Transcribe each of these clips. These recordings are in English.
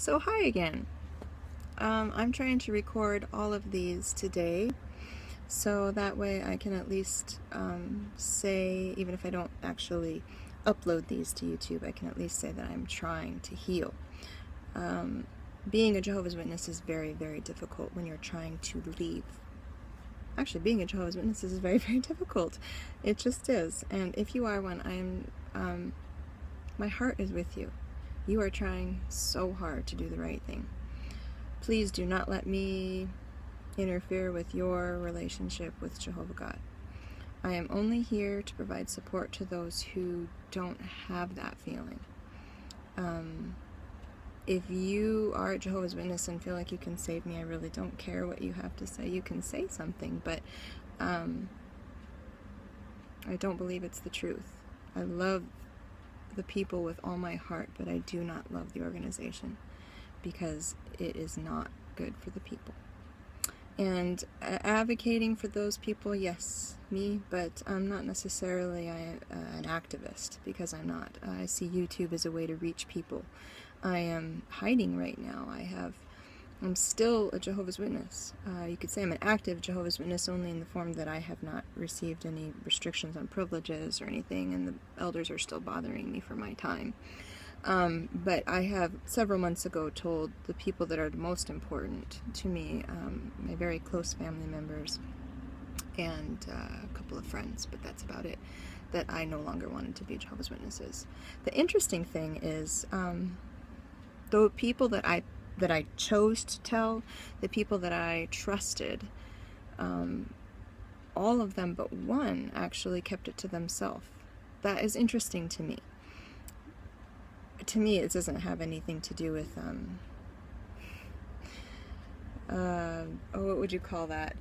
So hi again. I'm trying to record all of these today, so that way I can at least say, even if I don't actually upload these to YouTube, I can at least say that I'm trying to heal. Being a Jehovah's Witness is very, very difficult when you're trying to leave. Actually, being a Jehovah's Witness is very, very difficult. It just is. And if you are one, my heart is with you. You are trying so hard to do the right thing. Please do not let me interfere with your relationship with Jehovah God. I am only here to provide support to those who don't have that feeling. If you are a Jehovah's Witness and feel like you can save me, I really don't care what you have to say. You can say something, but I don't believe it's the truth. I love the people with all my heart, but I do not love the organization because it is not good for the people. And advocating for those people, yes, me, but I'm not necessarily an activist, because I'm not. I see YouTube as a way to reach people. I am hiding right now. I'm still a Jehovah's Witness. You could say I'm an active Jehovah's Witness only in the form that I have not received any restrictions on privileges or anything, and the elders are still bothering me for my time. But I have several months ago told the people that are the most important to me, my very close family members and a couple of friends, but that's about it, that I no longer wanted to be Jehovah's Witnesses. The interesting thing is, the people that I chose to tell, the people that I trusted, all of them but one actually kept it to themselves. That is interesting to me. To me, it doesn't have anything to do with, what would you call that?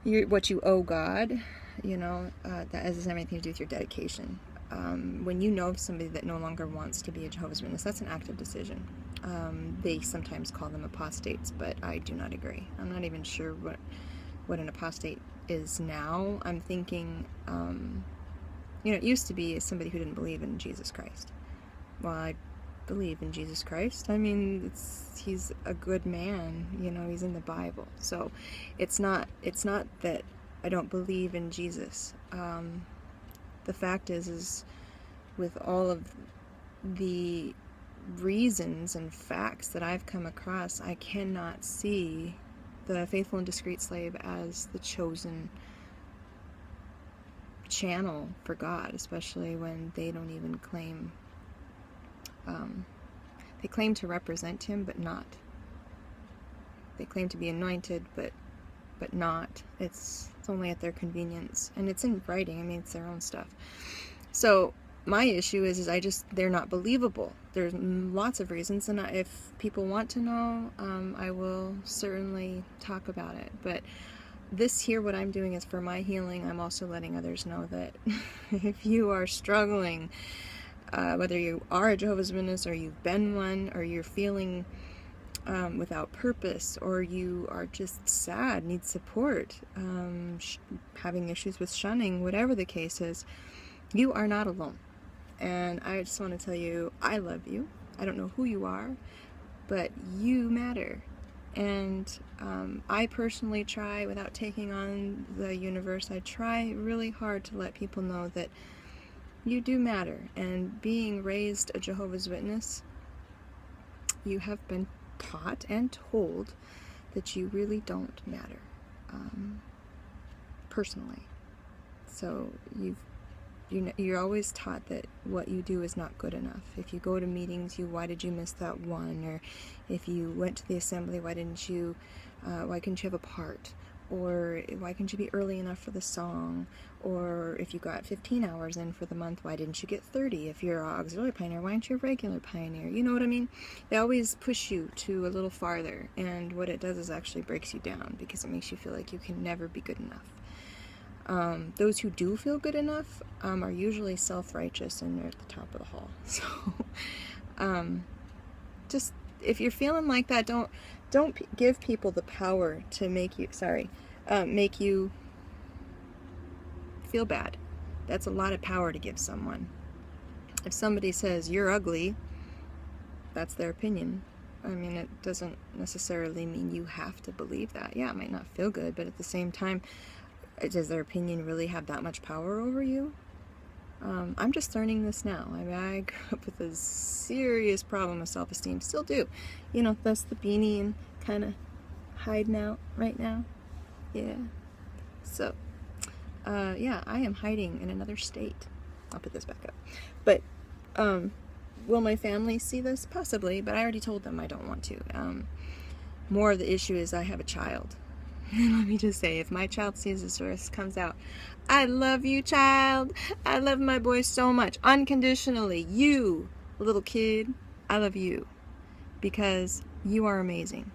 What you owe God, that doesn't have anything to do with your dedication. When you know somebody that no longer wants to be a Jehovah's Witness, that's an active decision. They sometimes call them apostates, but I do not agree. I'm not even sure what an apostate is now. I'm thinking, it used to be somebody who didn't believe in Jesus Christ. Well, I believe in Jesus Christ. I mean, he's a good man, he's in the Bible. So it's not that I don't believe in Jesus. The fact is with all of the reasons and facts that I've come across, I cannot see the faithful and discreet slave as the chosen channel for God, especially when they don't even claim, they claim to represent him, but not. They claim to be anointed, but not. It's only at their convenience, and it's in writing. I mean, it's their own stuff. So my issue is they're not believable. There's lots of reasons, and if people want to know, I will certainly talk about it. But this here, what I'm doing is for my healing. I'm also letting others know that if you are struggling, whether you are a Jehovah's Witness or you've been one, or you're feeling without purpose, or you are just sad, need support, having issues with shunning, whatever the case is, you are not alone. And I just want to tell you, I love you. I don't know who you are, but you matter. And I personally try, without taking on the universe, I try really hard to let people know that you do matter. And being raised a Jehovah's Witness, you have been taught and told that you really don't matter, personally. So you're always taught that what you do is not good enough. If you go to meetings, why did you miss that one? Or if you went to the assembly, why couldn't you have a part? Or why couldn't you be early enough for the song? Or if you got 15 hours in for the month, why didn't you get 30? If you're an auxiliary pioneer, why aren't you a regular pioneer? You know what I mean? They always push you to a little farther, and what it does is actually breaks you down, because it makes you feel like you can never be good enough. Those who do feel good enough are usually self-righteous, and they're at the top of the hall. So just, if you're feeling like that, don't give people the power to make you feel bad. That's a lot of power to give someone. If somebody says you're ugly, that's their opinion. I mean, it doesn't necessarily mean you have to believe that. Yeah, it might not feel good, but at the same time, does their opinion really have that much power over you? I'm just learning this now. I mean, I grew up with a serious problem with self-esteem. Still do. You know, that's the beanie and kind of hiding out right now. Yeah. So, yeah, I am hiding in another state. I'll put this back up. But, will my family see this? Possibly, but I already told them I don't want to. More of the issue is I have a child. And let me just say, if my child sees this or this comes out, I love you, child. I love my boy so much. Unconditionally. You, little kid, I love you. Because you are amazing.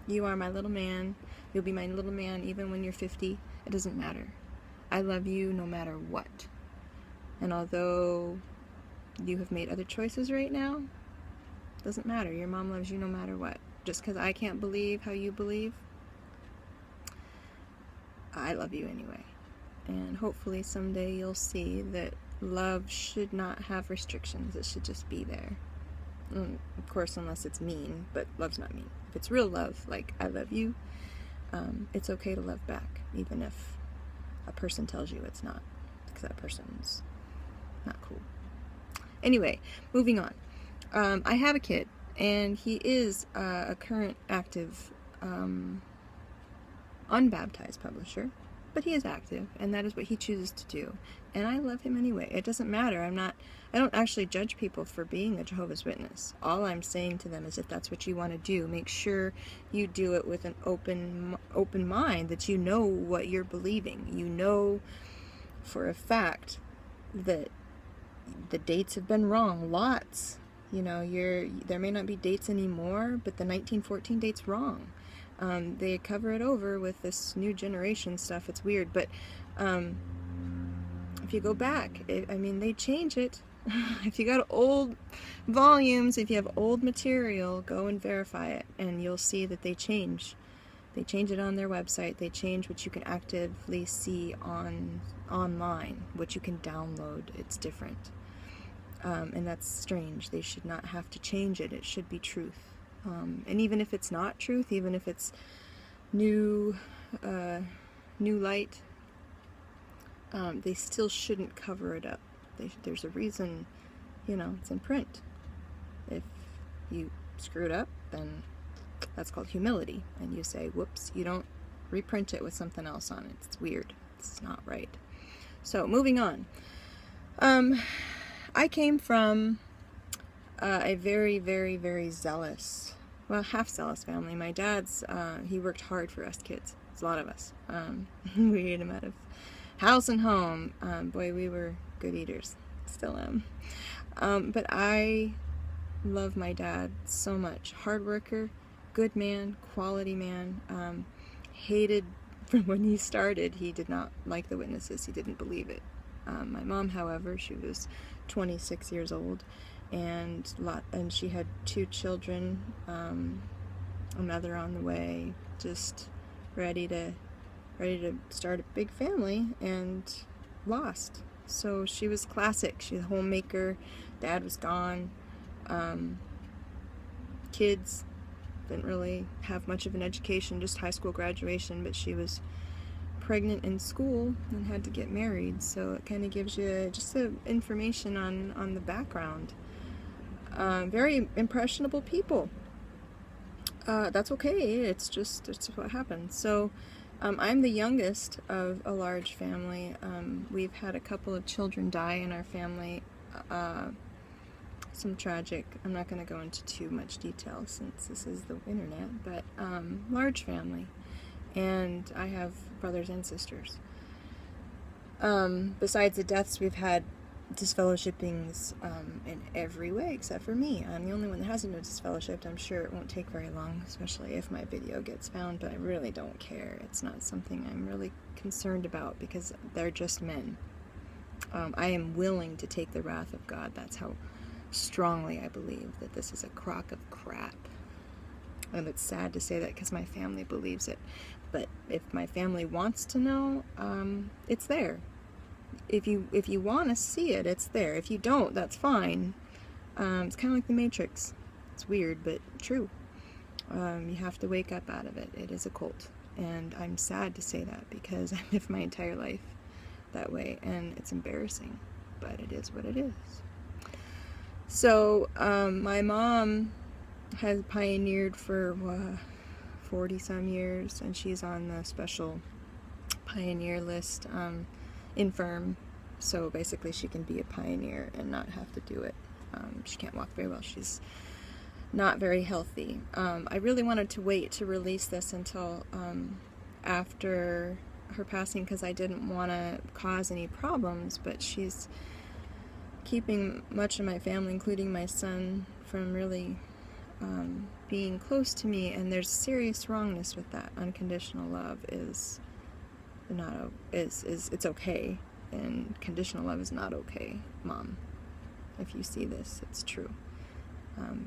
You are my little man. You'll be my little man even when you're 50. It doesn't matter. I love you no matter what. And although you have made other choices right now, doesn't matter. Your mom loves you no matter what. Just because I can't believe how you believe, I love you anyway. And hopefully someday you'll see that love should not have restrictions. It should just be there. Of course, unless it's mean, but love's not mean. If it's real love, like I love you, it's okay to love back, even if a person tells you it's not, because that person's not cool. Anyway, moving on. I have a kid, and he is a current active unbaptized publisher, but he is active, and that is what he chooses to do. And I love him anyway. It doesn't matter. I don't actually judge people for being a Jehovah's Witness. All I'm saying to them is if that's what you want to do, make sure you do it with an open mind, that you know what you're believing. You know for a fact that the dates have been wrong. Lots. You know, there may not be dates anymore, but the 1914 date's wrong. They cover it over with this new generation stuff. It's weird, but if you go back, I mean, they change it. If you got old volumes, if you have old material, go and verify it, and you'll see that they change. They change it on their website. They change what you can actively see online, what you can download. It's different, and that's strange. They should not have to change it. It should be truth. And even if it's not truth, even if it's new light, they still shouldn't cover it up. There's a reason, you know, it's in print. If you screw it up, then that's called humility. And you say, whoops, you don't reprint it with something else on it. It's weird. It's not right. So, moving on. I came from a very, very, very zealous, well, half zealous family. My dad's, he worked hard for us kids. It's a lot of us. We ate him out of house and home. Boy, we were good eaters. Still am. But I love my dad so much. Hard worker, good man, quality man. Hated from when he started. He did not like the witnesses. He didn't believe it. My mom, however, she was 26 years old, and she had 2 children, another on the way, just ready to start a big family, and lost. So she was classic. She's a homemaker. Dad was gone. Kids didn't really have much of an education, just high school graduation, but she was pregnant in school and had to get married, so it kind of gives you just the information on the background. Very impressionable people. That's okay. It's what happens. So I'm the youngest of a large family. We've had a couple of children die in our family. Some tragic. I'm not going to go into too much detail since this is the internet, but large family. And I have brothers and sisters. Besides the deaths, we've had disfellowshippings in every way except for me. I'm the only one that hasn't been disfellowshipped. I'm sure it won't take very long, especially if my video gets found, but I really don't care. It's not something I'm really concerned about because they're just men. I am willing to take the wrath of God. That's how strongly I believe that this is a crock of crap. And it's sad to say that because my family believes it. But if my family wants to know, it's there. If you want to see it, it's there. If you don't, that's fine. It's kind of like the Matrix. It's weird, but true. You have to wake up out of it. It is a cult. And I'm sad to say that because I lived my entire life that way, and it's embarrassing, but it is what it is. So, my mom has pioneered for 40 some years, and she's on the special pioneer list, infirm, so basically she can be a pioneer and not have to do it. She can't walk very well. She's not very healthy. I really wanted to wait to release this until after her passing because I didn't want to cause any problems, but she's keeping much of my family, including my son, from really being close to me, and there's serious wrongness with that. Unconditional love is it's okay, and conditional love is not okay, Mom. If you see this, it's true.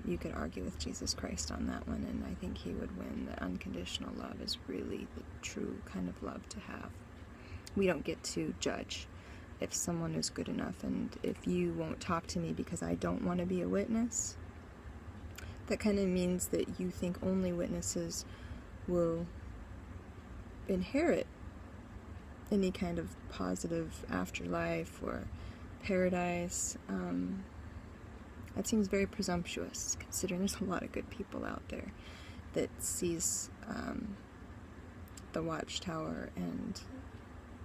You could argue with Jesus Christ on that one, and I think he would win. That unconditional love is really the true kind of love to have. We don't get to judge if someone is good enough, and if you won't talk to me because I don't want to be a witness, that kind of means that you think only witnesses will inherit any kind of positive afterlife or paradise. That seems very presumptuous, considering there's a lot of good people out there that sees the Watchtower and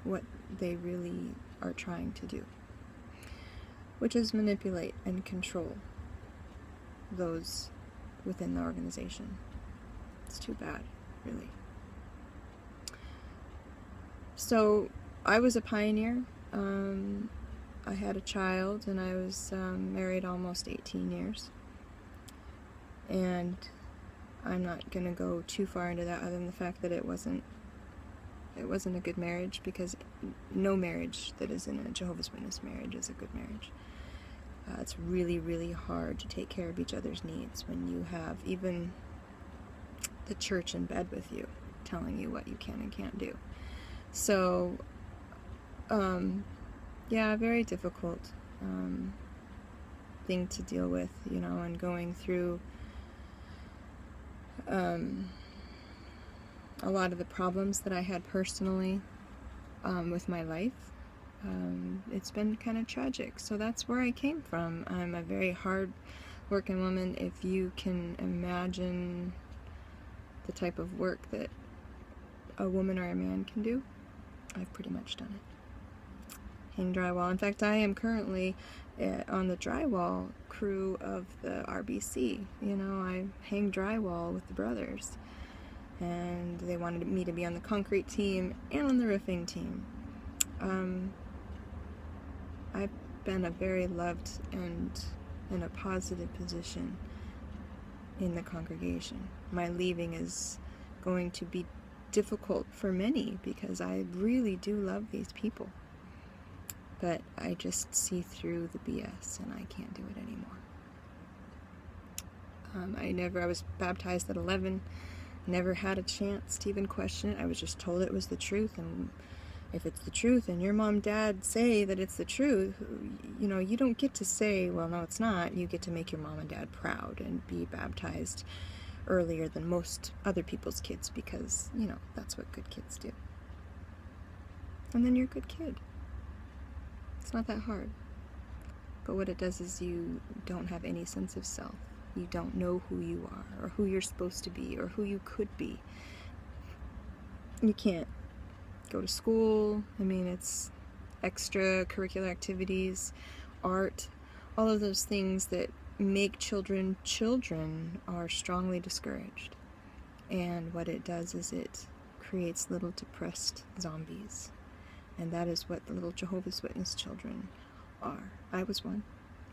what they really are trying to do, which is manipulate and control those within the organization. It's too bad, really. So, I was a pioneer. I had a child, and I was married almost 18 years. And I'm not going to go too far into that other than the fact that it wasn't a good marriage, because no marriage that is in a Jehovah's Witness marriage is a good marriage. It's really, really hard to take care of each other's needs when you have even the church in bed with you, telling you what you can and can't do. So, yeah, very difficult thing to deal with, you know, and going through a lot of the problems that I had personally with my life. It's been kind of tragic. So that's where I came from. I'm a very hard working woman. If you can imagine the type of work that a woman or a man can do, I've pretty much done it. Hang drywall. In fact, I am currently on the drywall crew of the RBC. You know, I hang drywall with the brothers, and they wanted me to be on the concrete team and on the roofing team. I've been a very loved and in a positive position in the congregation. My leaving is going to be difficult for many because I really do love these people. But I just see through the BS, and I can't do it anymore. I was baptized at 11, never had a chance to even question it. I was just told it was the truth, and if it's the truth and your mom and dad say that it's the truth, you know, you don't get to say, well, no, it's not. You get to make your mom and dad proud and be baptized earlier than most other people's kids, because, you know, that's what good kids do. And then you're a good kid. It's not that hard. But what it does is you don't have any sense of self. You don't know who you are, or who you're supposed to be, or who you could be. You can't go to school. I mean, it's extracurricular activities, art, all of those things that make children are strongly discouraged. And what it does is it creates little depressed zombies. And that is what the little Jehovah's Witness children are. I was one.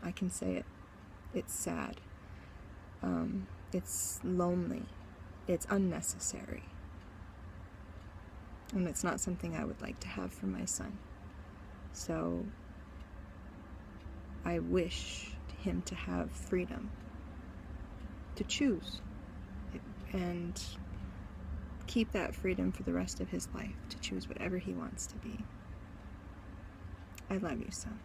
I can say it. It's sad. It's lonely. It's unnecessary. And it's not something I would like to have for my son. So I wish him to have freedom to choose and keep that freedom for the rest of his life, to choose whatever he wants to be. I love you, son.